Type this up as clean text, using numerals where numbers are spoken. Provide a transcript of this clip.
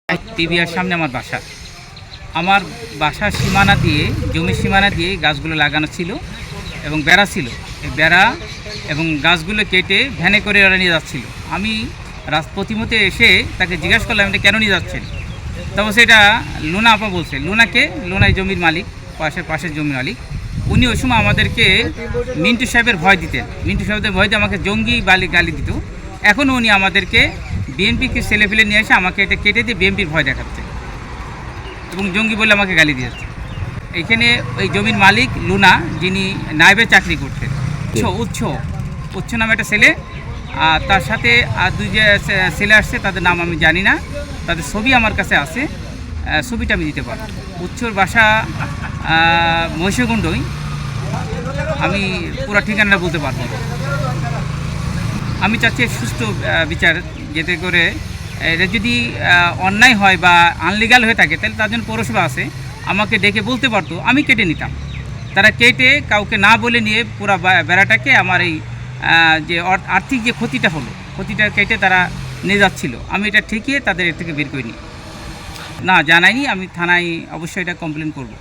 TVR সামনে আমার বাসা। আমার বাসার সীমানা দিয়ে, জমির সীমানা দিয়ে গাছগুলো লাগানো ছিল এবং বেড়া ছিল। এই বেড়া এবং গাছগুলো কেটে ভ্যানে করে ওরা নিয়ে যাচ্ছিল। আমি প্রতিমতে এসে তাকে জিজ্ঞাসা করলাম এটা কেন নিয়ে যাচ্ছেন। তবে সেটা লুনা আপা বলছে। লুনাকে, লুনাই জমির মালিক, পাশের জমির মালিক। উনি ওই সময় আমাদেরকে মিন্টু সাহেবের ভয় দিতেন। মিন্টু সাহেবের ভয় দিয়ে আমাকে জঙ্গি গালি দিত। এখনও উনি আমাদেরকে বিএনপিকে ছেলেফেলে নিয়ে এসে আমাকে এটা কেটে দিয়ে বিএনপির ভয় দেখাচ্ছে এবং জঙ্গি বলে আমাকে গালি দিয়েছে। এইখানে ওই জমির মালিক লুনা, যিনি নায়েবে চাকরি করতেন, উচ্চ নামে একটা ছেলে, আর তার সাথে আর দুই যে ছেলে আসছে তাদের নাম আমি জানি না, তাদের ছবি আমার কাছে আছে, ছবিটা আমি দিতে পারব। উচ্চর বাসা মহিষগণ্ডই, আমি পুরো ঠিকানাটা বলতে পারবো। আমি চাচ্ছি সুষ্ঠু বিচার, যাতে করে এটা যদি অন্যায় হয় বা আনলিগাল হয়ে থাকে তাহলে তার জন্য পৌরসভা আছে, আমাকে ডেকে বলতে পারতো, আমি কেটে নিতাম। তারা কেটে কাউকে না বলে নিয়ে পুরো বেড়াটাকে আমার এই যে আর্থিক যে ক্ষতিটা হলো, ক্ষতিটা কেটে তারা নিয়ে যাচ্ছিল। আমি এটা ঠিকিয়ে তাদের এর থেকে বের করিনি। না, জানাইনি। আমি থানায় অবশ্যই এটা কমপ্লেন করব।